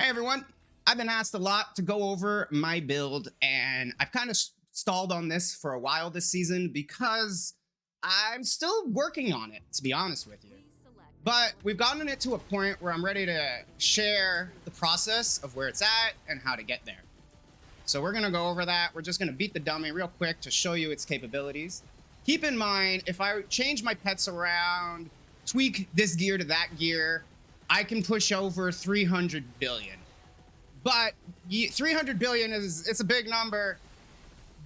everyone. I've been asked a lot to go over my build, and I've kind of stalled on this for a while this season because I'm still working on it, to be honest with you. But we've gotten it to a point where I'm ready to share the process of where it's at and how to get there. So we're going to go over that. We're just going to beat the dummy real quick to show you its capabilities. Keep in mind, if I change my pets around, tweak this gear to that gear, I can push over 300 billion. But 300 billion it's a big number,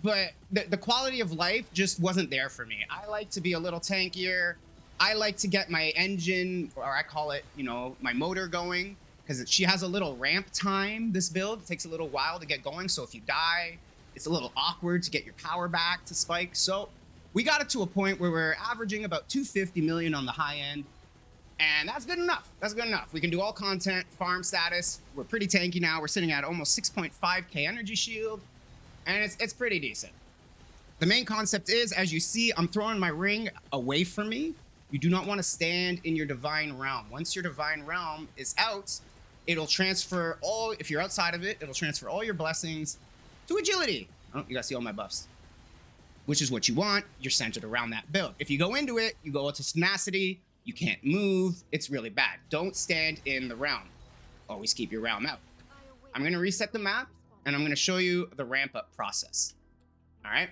but the quality of life just wasn't there for me. I like to be a little tankier. I like to get my engine, or I call it, my motor going, because she has a little ramp time, this build. It takes a little while to get going, so if you die, it's a little awkward to get your power back to spike. So we got it to a point where we're averaging about 250 million on the high end, and that's good enough. That's good enough. We can do all content, farm status. We're pretty tanky now. We're sitting at almost 6.5k energy shield, and it's pretty decent. The main concept is, as you see, I'm throwing my ring away from me. You do not want to stand in your divine realm. Once your divine realm is out, it'll transfer all, if you're outside of it, it'll transfer all your blessings to agility. Oh, you guys see all my buffs, which is what you want. You're centered around that build. If you go into it, you go to tenacity, you can't move. It's really bad. Don't stand in the realm. Always keep your realm out. I'm going to reset the map, and I'm going to show you the ramp up process. All right.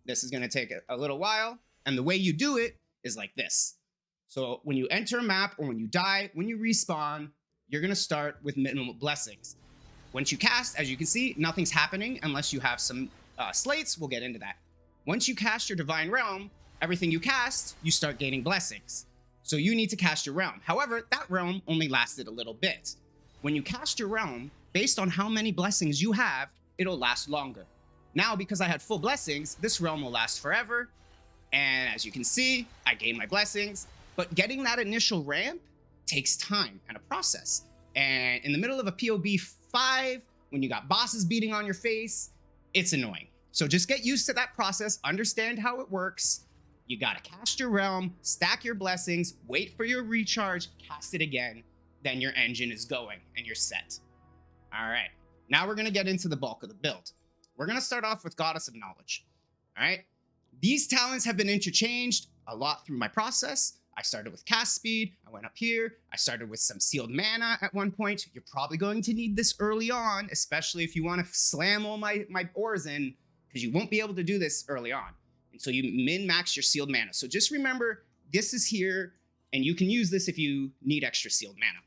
This is going to take a little while. And the way you do it is like this. So when you enter a map, or when you die, when you respawn, you're going to start with minimal blessings. Once you cast, as you can see, nothing's happening unless you have some slates. We'll get into that. Once you cast your divine realm, everything you cast, you start gaining blessings. So you need to cast your realm. However, that realm only lasted a little bit. When you cast your realm, based on how many blessings you have, it'll last longer. Now, because I had full blessings, this realm will last forever. And as you can see, I gained my blessings. But getting that initial ramp takes time and a process. And in the middle of a POB 5, when you got bosses beating on your face, it's annoying. So just get used to that process, understand how it works. You gotta cast your realm, stack your blessings, wait for your recharge, cast it again, then your engine is going and you're set. All right, now we're gonna get into the bulk of the build. We're gonna start off with Goddess of Knowledge. All right, these talents have been interchanged a lot through my process. I started with cast speed, I went up here, I started with some sealed mana at one point. You're probably going to need this early on, especially if you wanna slam all my ores in, because you won't be able to do this early on. And so you min-max your sealed mana. So just remember, this is here, and you can use this if you need extra sealed mana.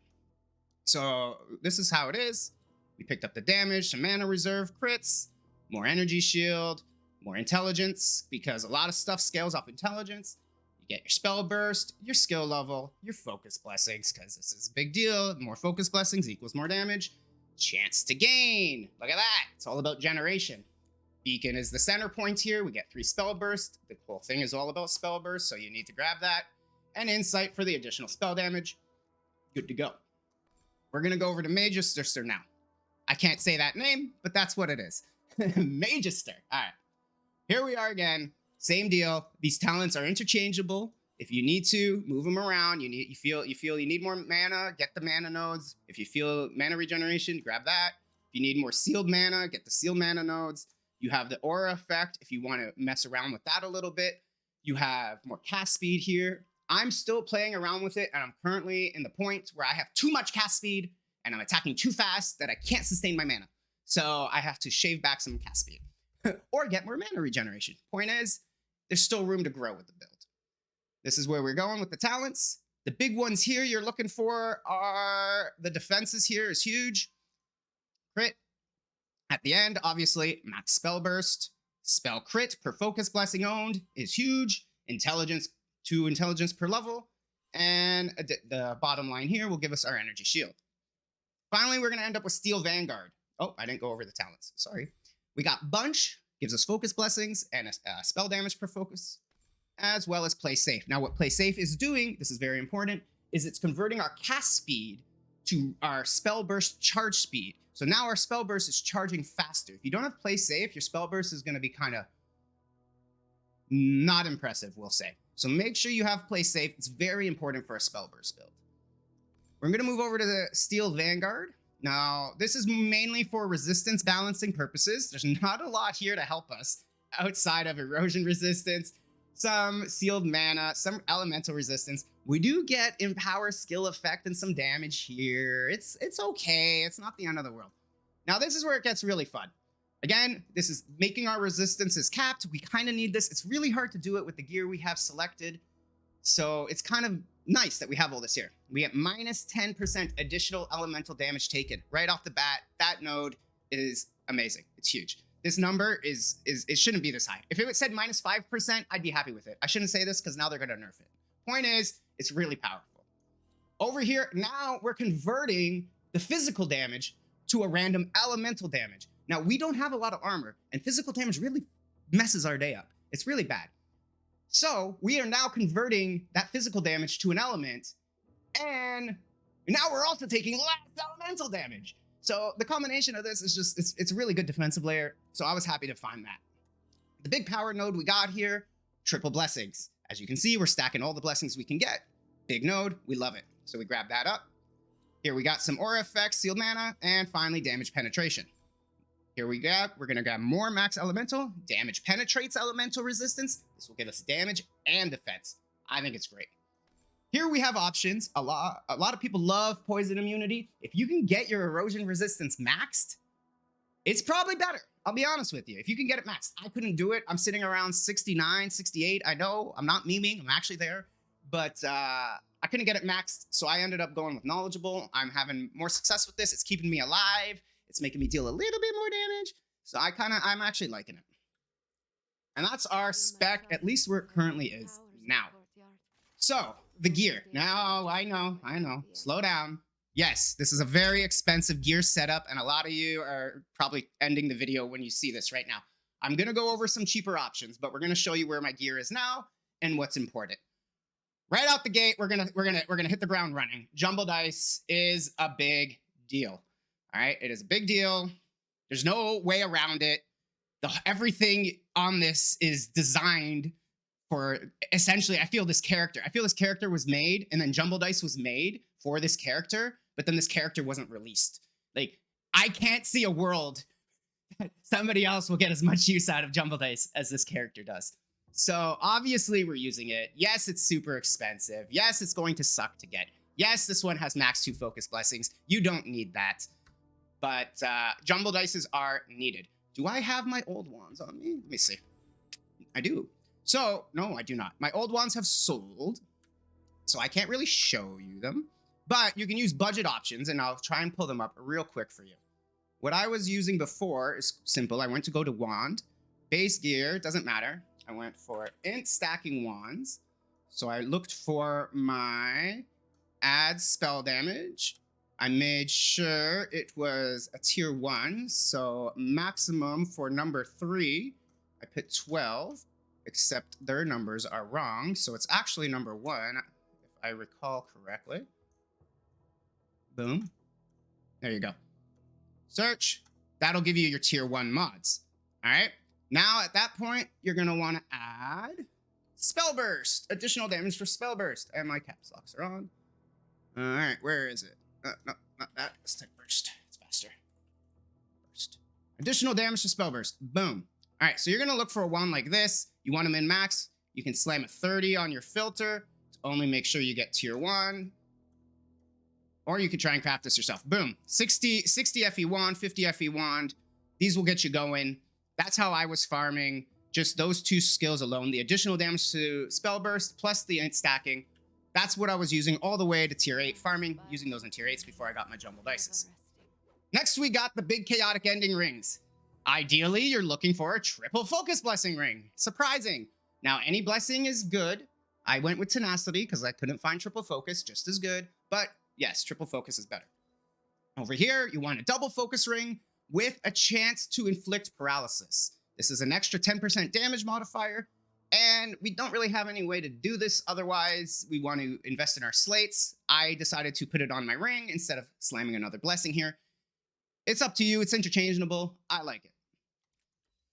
So this is how it is. We picked up the damage, some mana reserve, crits, more energy shield, more intelligence, because a lot of stuff scales off intelligence. You get your spell burst, your skill level, your focus blessings, because this is a big deal. More focus blessings equals more damage. Chance to gain. Look at that. It's all about generation. Beacon is the center point here. We get 3 spell burst. The whole thing is all about spell burst, so you need to grab that. And insight for the additional spell damage. Good to go. We're going to go over to Magister now. I can't say that name, but that's what it is. Magister. All right. Here we are again. Same deal. These talents are interchangeable. If you need to, move them around. You feel you need more mana, get the mana nodes. If you feel mana regeneration, grab that. If you need more sealed mana, get the sealed mana nodes. You have the aura effect if you want to mess around with that a little bit. You have more cast speed here. I'm still playing around with it, and I'm currently in the point where I have too much cast speed, and I'm attacking too fast that I can't sustain my mana. So I have to shave back some cast speed. Or get more mana regeneration. Point is, there's still room to grow with the build. This is where we're going with the talents. The big ones here you're looking for are the defenses here is huge. Crit. At the end, obviously, max spell burst, spell crit per focus blessing owned is huge. Intelligence, 2 intelligence per level. And the bottom line here will give us our energy shield. Finally, we're going to end up with Steel Vanguard. Oh, I didn't go over the talents. Sorry. We got Bunch, gives us focus blessings and a spell damage per focus, as well as Play Safe. Now, what Play Safe is doing, this is very important, is it's converting our cast speed to our spell burst charge speed. So now our spell burst is charging faster. If you don't have Play Safe, your spell burst is going to be kind of not impressive, we'll say. So make sure you have Play Safe. It's very important for a spell burst build. We're going to move over to the Steel Vanguard. Now, this is mainly for resistance balancing purposes. There's not a lot here to help us outside of erosion resistance, some sealed mana, some elemental resistance. We do get empower skill effect and some damage here. It's okay. It's not the end of the world. Now, this is where it gets really fun. Again, this is making our resistances capped. We kind of need this. It's really hard to do it with the gear we have selected. So it's kind of nice that we have all this here. We get minus 10% additional elemental damage taken right off the bat. That node is amazing. It's huge. This number is it shouldn't be this high. If it said minus 5%, I'd be happy with it. I shouldn't say this because now they're going to nerf it. Point is, it's really powerful. Over here, now we're converting the physical damage to a random elemental damage. Now, we don't have a lot of armor, and physical damage really messes our day up. It's really bad. So we are now converting that physical damage to an element, and now we're also taking less elemental damage. So the combination of this is just, it's a really good defensive layer. So I was happy to find that. The big power node we got here, triple blessings. As you can see, we're stacking all the blessings we can get. Big node, we love it. So we grab that up. Here we got some aura effects, sealed mana, and finally damage penetration. Here we go. We're going to grab more max elemental. Damage penetrates elemental resistance. This will give us damage and defense. I think it's great. Here we have options. A lot of people love poison immunity. If you can get your erosion resistance maxed, it's probably better. I'll be honest with you. If you can get it maxed, I couldn't do it. I'm sitting around 69, 68. I know I'm not memeing. I'm actually there. But I couldn't get it maxed. So I ended up going with knowledgeable. I'm having more success with this. It's keeping me alive. It's making me deal a little bit more damage. So I'm actually liking it. And that's our spec, at least where it currently is now. So, the gear. Now, I know. Slow down. Yes, this is a very expensive gear setup, and a lot of you are probably ending the video when you see this right now. I'm going to go over some cheaper options, but we're going to show you where my gear is now and what's important. Right out the gate, we're gonna hit the ground running. Jumbo dice is a big deal. All right, it is a big deal. There's no way around it. Everything on this is designed for, essentially, I feel this character was made, and then Jumbo Dice was made for this character, but then this character wasn't released. Like, I can't see a world that somebody else will get as much use out of Jumbo Dice as this character does. So, obviously, we're using it. Yes, it's super expensive. Yes, it's going to suck to get. Yes, this one has max 2 focus blessings. You don't need that. But Jumbo Dices are needed. Do I have my old wands on me? Let me see. I do. So, no, I do not. My old wands have sold, so I can't really show you them. But you can use budget options, and I'll try and pull them up real quick for you. What I was using before is simple. I went to go to wand. Base gear, doesn't matter. I went for int stacking wands. So I looked for my add spell damage. I made sure it was a tier 1, so maximum for number 3, I put 12, except their numbers are wrong, so it's actually number 1, if I recall correctly. Boom. There you go. Search. That'll give you your tier 1 mods. All right. Now, at that point, you're going to want to add Spell Burst. Additional damage for Spell Burst. And my caps locks are on. All right. Where is it? No, not that. Let's type burst. It's faster. Burst. Additional damage to spell burst. Boom. All right, so you're going to look for a wand like this. You want to min max. You can slam a 30 on your filter to only make sure you get tier 1. Or you could try and craft this yourself. Boom. 60 FE wand, 50 FE wand. These will get you going. That's how I was farming. Just those 2 skills alone. The additional damage to spell burst plus the int stacking. That's what I was using all the way to tier 8 farming, using those in tier 8s before I got my Jumbo Dices. Next, we got the big chaotic ending rings. Ideally, you're looking for a triple focus blessing ring. Surprising. Now, any blessing is good. I went with tenacity because I couldn't find triple focus, just as good. But yes, triple focus is better. Over here, you want a double focus ring with a chance to inflict paralysis. This is an extra 10% damage modifier. And we don't really have any way to do this. Otherwise, we want to invest in our slates. I decided to put it on my ring instead of slamming another blessing here. It's up to you. It's interchangeable. I like it.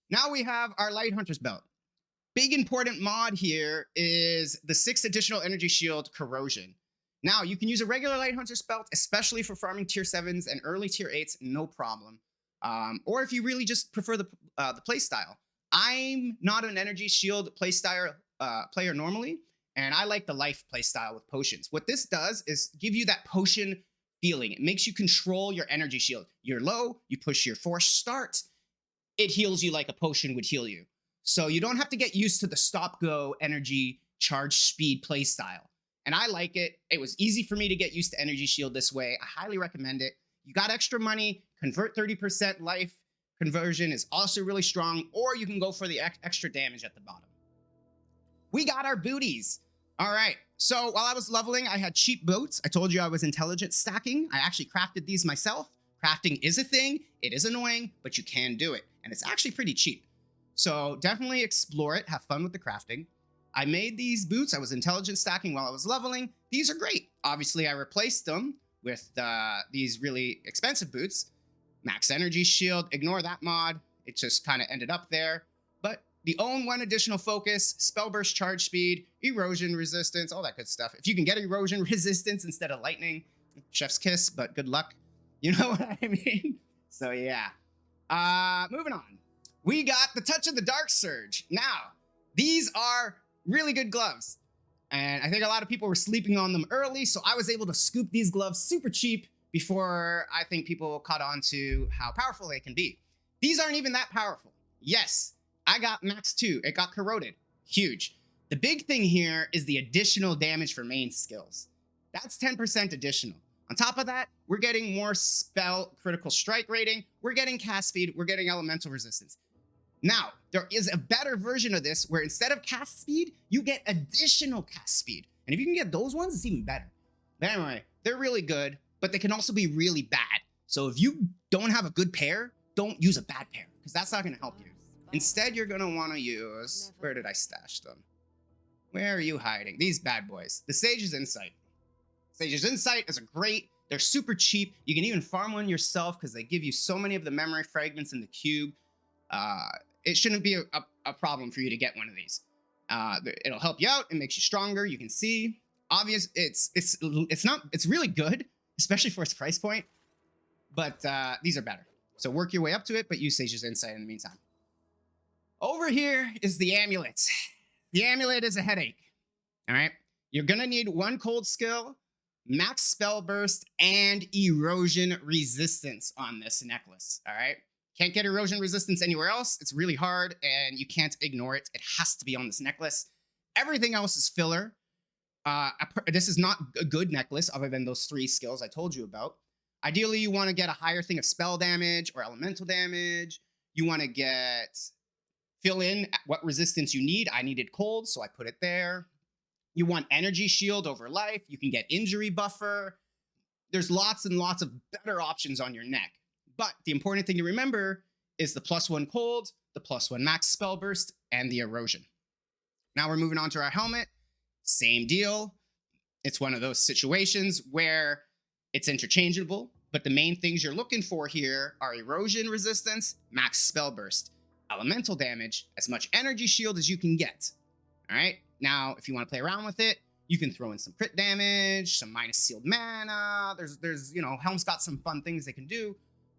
Now we have our Light Hunter's Belt. Big important mod here is the 6 additional energy shield corrosion. Now, you can use a regular Light Hunter spell, especially for farming tier 7s and early tier 8s, no problem. Or if you really just prefer the play style. I'm not an energy shield player normally, and I like the life playstyle with potions. What this does is give you that potion feeling. It makes you control your energy shield. You're low, you push your force start, it heals you like a potion would heal you. So you don't have to get used to the stop-go energy charge speed playstyle. And I like it. It was easy for me to get used to energy shield this way. I highly recommend it. You got extra money, convert 30% life conversion is also really strong, or you can go for the extra damage at the bottom. We got our booties. All right, so while I was leveling, I had cheap boots. I told you I was intelligent stacking. I actually crafted these myself. Crafting is a thing. It is annoying, but you can do it. And it's actually pretty cheap. So definitely explore it. Have fun with the crafting. I made these boots. I was intelligent stacking while I was leveling. These are great. Obviously, I replaced them with these really expensive boots. Max energy shield. Ignore that mod. It just kind of ended up there. But the own one additional focus, spell burst charge speed, erosion resistance, all that good stuff. If you can get erosion resistance instead of lightning, chef's kiss, but good luck. You know what I mean? So yeah. Moving on. We got the Touch of the Dark Surge. Now, these are really good gloves. And I think a lot of people were sleeping on them early, so I was able to scoop these gloves super cheap before I think people caught on to how powerful they can be. These aren't even that powerful. Yes, I got max 2. It got corroded. Huge. The big thing here is the additional damage for main skills. That's 10% additional. On top of that, we're getting more spell critical strike rating. We're getting cast speed. We're getting elemental resistance. Now, there is a better version of this where instead of cast speed, you get additional cast speed. And if you can get those ones, it's even better. But anyway, they're really good, but they can also be really bad. So if you don't have a good pair, don't use a bad pair, because that's not going to help you. Instead, you're going to want to use... Where did I stash them? Where are you hiding? These bad boys. The Sage's Insight. Sage's Insight is a great... They're super cheap. You can even farm one yourself because they give you so many of the memory fragments in the cube. It shouldn't be a problem for you to get one of these. It'll help you out. It makes you stronger. You can see. Obvious. It's really good, especially for its price point. But these are better. So work your way up to it, but use Sage's Insight in the meantime. Over here is the amulet. The amulet is a headache. All right. You're going to need 1 cold skill, max spell burst, and erosion resistance on this necklace. All right. Can't get erosion resistance anywhere else. It's really hard, and you can't ignore it. It has to be on this necklace. Everything else is filler. This is not a good necklace other than those 3 skills I told you about. Ideally, you want to get a higher thing of spell damage or elemental damage. You want to fill in what resistance you need. I needed cold, so I put it there. You want energy shield over life. You can get injury buffer. There's lots and lots of better options on your neck. But the important thing to remember is the +1 cold, the +1 max spell burst, and the erosion. Now we're moving on to our helmet. Same deal. It's one of those situations where it's interchangeable, but the main things you're looking for here are erosion resistance, max spell burst, elemental damage, as much energy shield as you can get. All right. Now, if you want to play around with it, you can throw in some crit damage, some minus sealed mana. There's Helm's got some fun things they can do.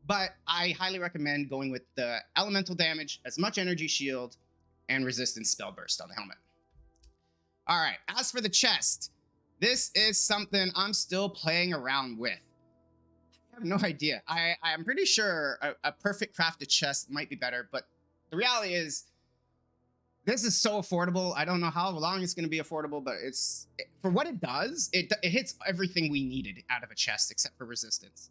But I highly recommend going with the elemental damage, as much energy shield, and resistance spell burst on the helmet. All right, as for the chest, this is something I'm still playing around with. I have no idea. I'm pretty sure a perfect crafted chest might be better, but the reality is, this is so affordable. I don't know how long it's going to be affordable, but for what it does, it hits everything we needed out of a chest except for resistance.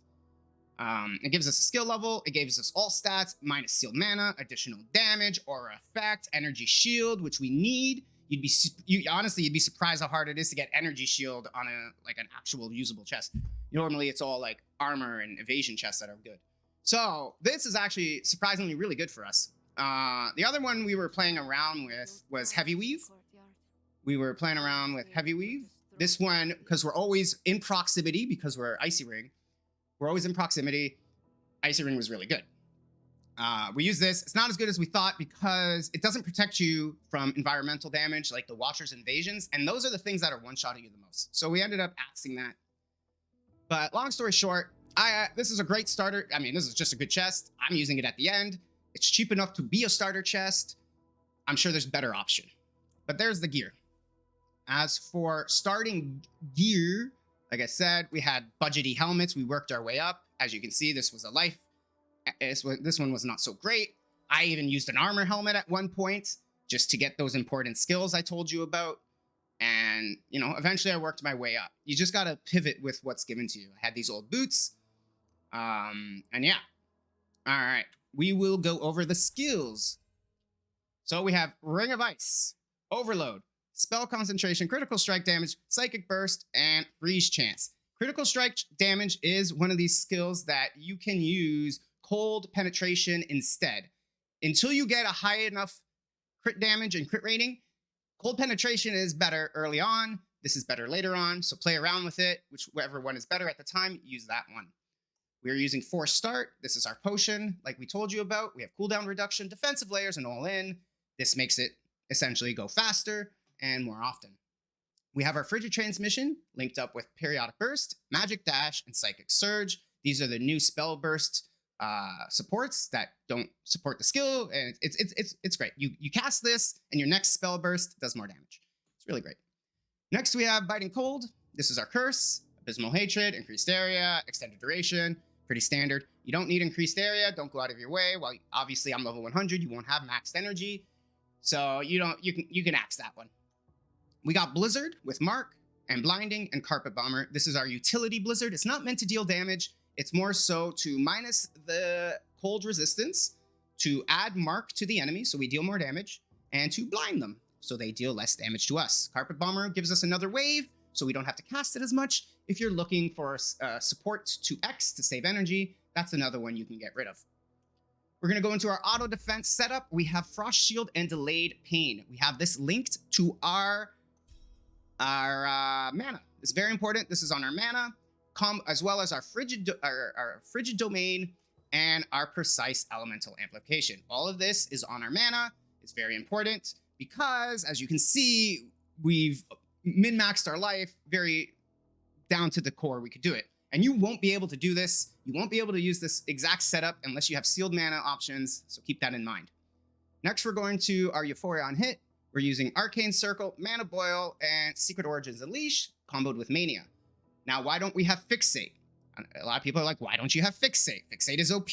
It gives us a skill level. It gives us all stats, minus sealed mana, additional damage, aura effect, energy shield, which we need. Honestly, you'd be surprised how hard it is to get energy shield on an actual usable chest. Normally, it's all like armor and evasion chests that are good. So this is actually surprisingly really good for us. The other one we were playing around with was Heavy Weave. We were playing around with Heavy Weave. This one, because we're always in proximity, because we're Icy Ring. We're always in proximity. Icy Ring was really good. We use this. It's not as good as we thought because it doesn't protect you from environmental damage like the Watcher's invasions, and those are the things that are one-shotting you the most. So we ended up axing that. But long story short, this is a great starter. I mean, this is just a good chest. I'm using it at the end. It's cheap enough to be a starter chest. I'm sure there's a better option. But there's the gear. As for starting gear, like I said, we had budgety helmets. We worked our way up. As you can see, this was a life. This one was not so great. I even used an armor helmet at one point just to get those important skills I told you about. And, you know, eventually I worked my way up. You just got to pivot with what's given to you. I had these old boots. And yeah. All right. We will go over the skills. So we have Ring of Ice, Overload, Spell Concentration, Critical Strike Damage, Psychic Burst, and Freeze Chance. Critical Strike Damage is one of these skills that you can use Cold Penetration instead. Until you get a high enough crit damage and crit rating, Cold Penetration is better early on. This is better later on, so play around with it. Whichever one is better at the time, use that one. We are using Force Start. This is our potion, like we told you about. We have cooldown reduction, defensive layers, and all in. This makes it essentially go faster and more often. We have our Frigid Transmission linked up with Periodic Burst, Magic Dash, and Psychic Surge. These are the new spell burst supports that don't support the skill, and it's great. You cast this, and your next spell burst does more damage. It's really great. Next, we have Biting Cold. This is our curse. Abysmal Hatred, increased area, extended duration, pretty standard. You don't need increased area. Don't go out of your way. Well, obviously, I'm level 100. You won't have maxed energy, so you can axe that one. We got Blizzard with Mark and Blinding and Carpet Bomber. This is our utility Blizzard. It's not meant to deal damage. It's more so to minus the cold resistance, to add Mark to the enemy, so we deal more damage, and to blind them, so they deal less damage to us. Carpet Bomber gives us another wave, so we don't have to cast it as much. If you're looking for support to X to save energy, that's another one you can get rid of. We're going to go into our auto defense setup. We have Frost Shield and Delayed Pain. We have this linked to our mana. It's very important. This is on our mana, as well as our frigid domain and our precise elemental amplification. All of this is on our mana. It's very important because, as you can see, we've min-maxed our life very down to the core. We could do it. And you won't be able to do this. You won't be able to use this exact setup unless you have sealed mana options, so keep that in mind. Next, we're going to our Euphoria on hit. We're using Arcane Circle, Mana Boil, and Secret Origins Unleash, comboed with Mania. Now, why don't we have Fixate? A lot of people are like, why don't you have Fixate? Fixate is OP.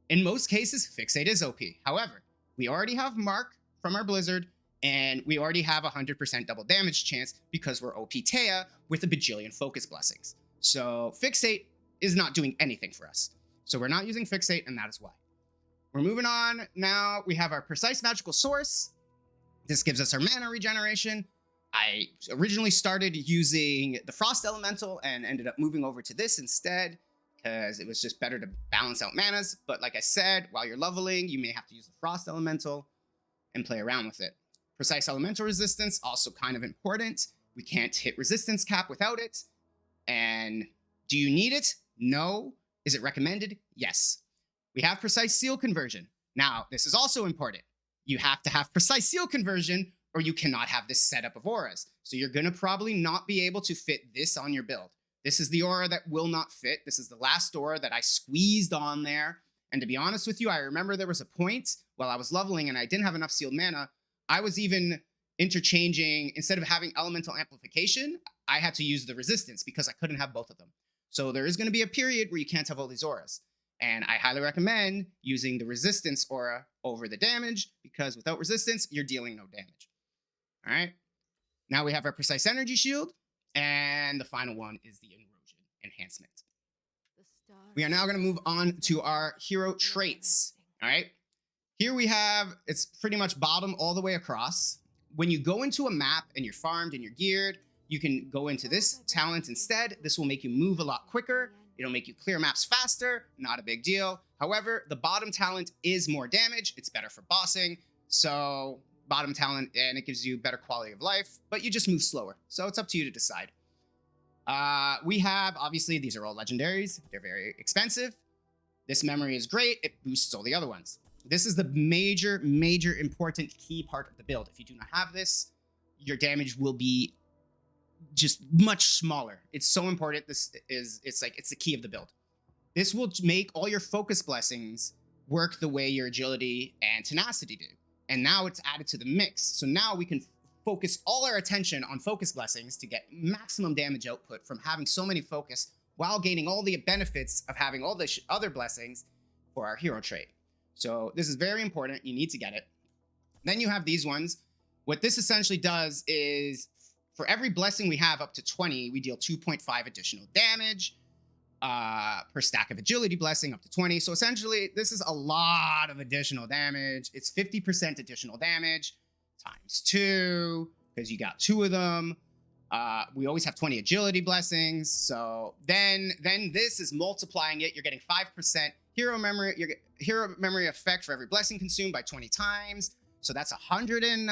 In most cases, Fixate is OP. However, we already have Mark from our Blizzard, and we already have 100% double damage chance because we're OP Thea with a bajillion focus blessings. So Fixate is not doing anything for us. So we're not using Fixate, and that is why. We're moving on. Now we have our Precise Magical Source. This gives us our mana regeneration. I originally started using the Frost Elemental and ended up moving over to this instead because it was just better to balance out manas. But like I said, while you're leveling, you may have to use the Frost Elemental and play around with it. Precise Elemental Resistance, also kind of important. We can't hit resistance cap without it. And do you need it? No. Is it recommended? Yes. We have Precise Seal Conversion. Now, this is also important. You have to have Precise Seal Conversion or you cannot have this setup of auras. So you're going to probably not be able to fit this on your build. This is the aura that will not fit. This is the last aura that I squeezed on there. And to be honest with you, I remember there was a point while I was leveling and I didn't have enough sealed mana. I was even interchanging, instead of having elemental amplification, I had to use the resistance because I couldn't have both of them. So there is going to be a period where you can't have all these auras. And I highly recommend using the resistance aura over the damage because without resistance, you're dealing no damage. All right. Now we have our Precise Energy Shield. And the final one is the Erosion Enhancement. We are now going to move on to our hero traits. All right. Here we have, it's pretty much bottom all the way across. When you go into a map and you're farmed and you're geared, you can go into this talent instead. This will make you move a lot quicker. It'll make you clear maps faster. Not a big deal. However, the bottom talent is more damage. It's better for bossing. So bottom talent, and it gives you better quality of life, but you just move slower. So it's up to you to decide. We have, obviously, these are all legendaries. They're very expensive. This memory is great. It boosts all the other ones. This is the major, major important key part of the build. If you do not have this, your damage will be just much smaller. It's so important. It's the key of the build. This will make all your focus blessings work the way your agility and tenacity do. And now it's added to the mix. So now we can focus all our attention on focus blessings to get maximum damage output from having so many focus while gaining all the benefits of having all the other blessings for our hero trait. So this is very important. You need to get it. Then you have these ones. What this essentially does is for every blessing we have up to 20, we deal 2.5 additional damage per stack of agility blessing up to 20. So essentially, this is a lot of additional damage. It's 50% additional damage times 2 because you got 2 of them. We always have 20 agility blessings. So then this is multiplying it. You're getting 5% hero memory effect for every blessing consumed by 20 times. So that's 100 and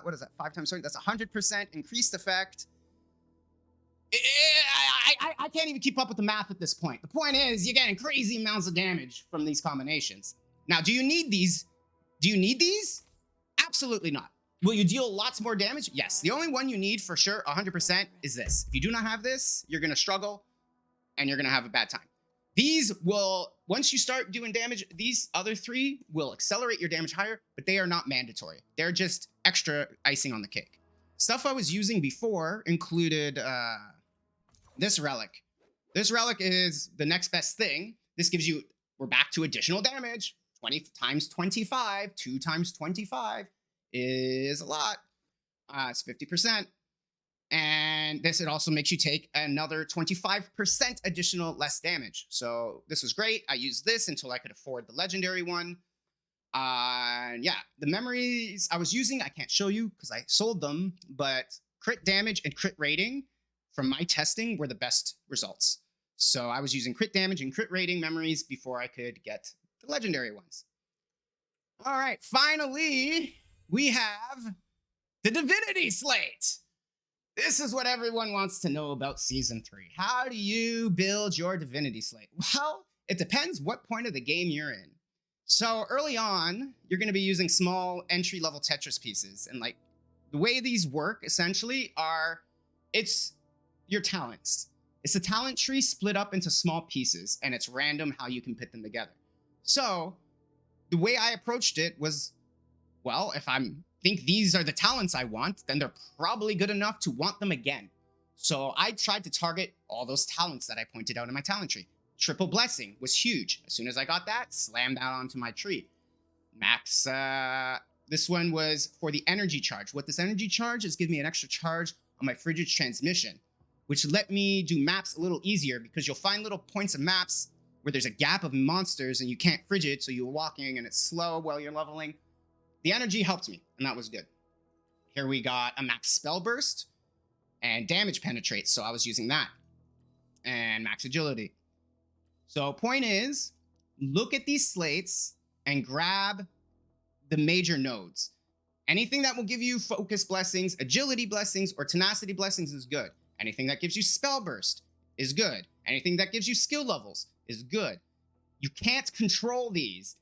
what is that? 5 times 20. That's 100% increased effect. I can't even keep up with the math at this point. The point is, you're getting crazy amounts of damage from these combinations. Now, do you need these? Do you need these? Absolutely not. Will you deal lots more damage? Yes. The only one you need for sure, 100%, is this. If you do not have this, you're going to struggle and you're going to have a bad time. These will, once you start doing damage, these other 3 will accelerate your damage higher, but they are not mandatory. They're just extra icing on the cake. Stuff I was using before included this relic. This relic is the next best thing. This gives you, we're back to additional damage. 20 times 25, 2 times 25 is a lot. It's 50%. And this, it also makes you take another 25% additional less damage. So this was great. I used this until I could afford the legendary one. Yeah, the memories I was using, I can't show you because I sold them, but crit damage and crit rating from my testing were the best results. So I was using crit damage and crit rating memories before I could get the legendary ones. All right, finally, we have the Divinity Slate. This is what everyone wants to know about Season 3. How do you build your Divinity Slate? Well, it depends what point of the game you're in. So early on, you're going to be using small entry-level Tetris pieces. And like the way these work essentially are, it's your talents. It's a talent tree split up into small pieces, and it's random how you can put them together. So the way I approached it was, well, if I think these are the talents I want, then they're probably good enough to want them again. So I tried to target all those talents that I pointed out in my talent tree. Triple Blessing was huge. As soon as I got that, slammed that onto my tree. Max, this one was for the energy charge. What this energy charge is, give me an extra charge on my Frigid Transmission, which let me do maps a little easier because you'll find little points of maps where there's a gap of monsters and you can't Frigid, so you're walking and it's slow while you're leveling. The energy helped me, and that was good. Here we got a max spell burst and damage penetrate, so I was using that. And max agility. So point is, look at these slates and grab the major nodes. Anything that will give you focus blessings, agility blessings, or tenacity blessings is good. Anything that gives you spell burst is good. Anything that gives you skill levels is good. You can't control these.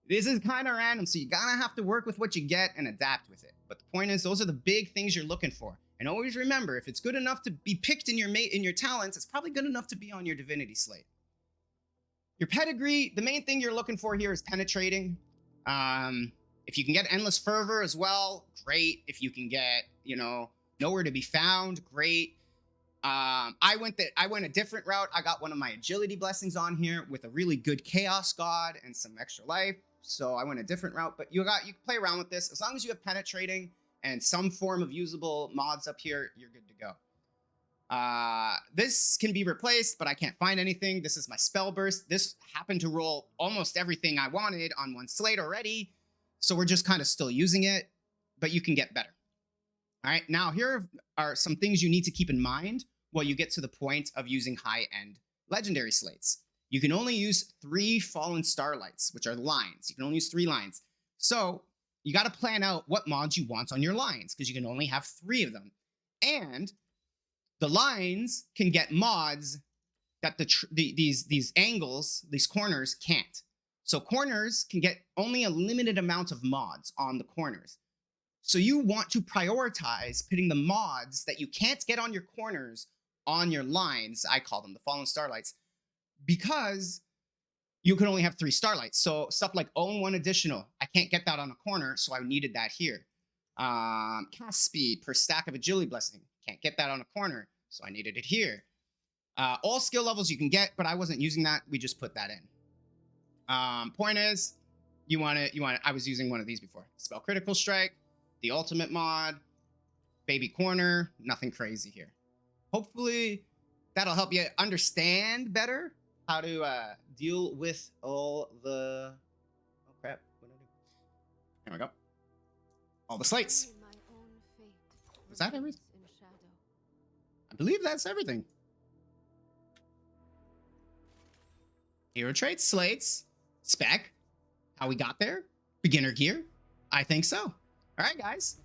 This is kind of random, so you gotta have to work with what you get and adapt with it. But the point is, those are the big things you're looking for. And always remember, if it's good enough to be picked in your talents, it's probably good enough to be on your Divinity Slate. Your pedigree, the main thing you're looking for here is penetrating. If you can get Endless Fervor as well, great. If you can get, Nowhere to Be Found, great. I went a different route. I got one of my agility blessings on here with a really good Chaos God and some extra life. So I went a different route, but you can play around with this. As long as you have penetrating and some form of usable mods up here, you're good to go. This can be replaced, but I can't find anything. This is my spell burst. This happened to roll almost everything I wanted on one slate already. So we're just kind of still using it, but you can get better. All right, now here are some things you need to keep in mind while you get to the point of using high-end legendary slates. You can only use 3 Fallen Starlights, which are lines. You can only use 3 lines. So you got to plan out what mods you want on your lines, because you can only have 3 of them. And the lines can get mods that these angles, these corners can't. So corners can get only a limited amount of mods on the corners. So you want to prioritize putting the mods that you can't get on your corners on your lines. I call them the fallen starlights, because you can only have 3 starlights. So stuff like own 1 additional, I can't get that on a corner, so I needed that here. Cast speed per stack of agility blessing, can't get that on a corner, so I needed it here. All skill levels you can get, but I wasn't using that. We just put that in. Point is, you want it. I was using one of these before. Spell critical strike, the ultimate mod, baby corner. Nothing crazy here. Hopefully, that'll help you understand better how to deal with all the. Oh crap! What did I do? Here we go. All the slates. Was that everything? I believe that's everything. Hero traits, slates, spec, how we got there, beginner gear. I think so. All right, guys.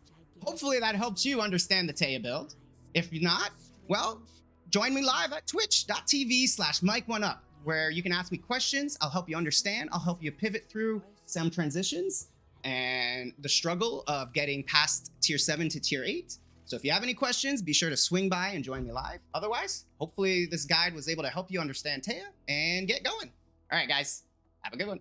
Hopefully that helps you understand the Thea build. If not, well, join me live at twitch.tv/Mike1Up, where you can ask me questions. I'll help you understand. I'll help you pivot through some transitions and the struggle of getting past tier 7 to tier 8. So if you have any questions, be sure to swing by and join me live. Otherwise, hopefully this guide was able to help you understand Thea and get going. All right, guys, have a good one.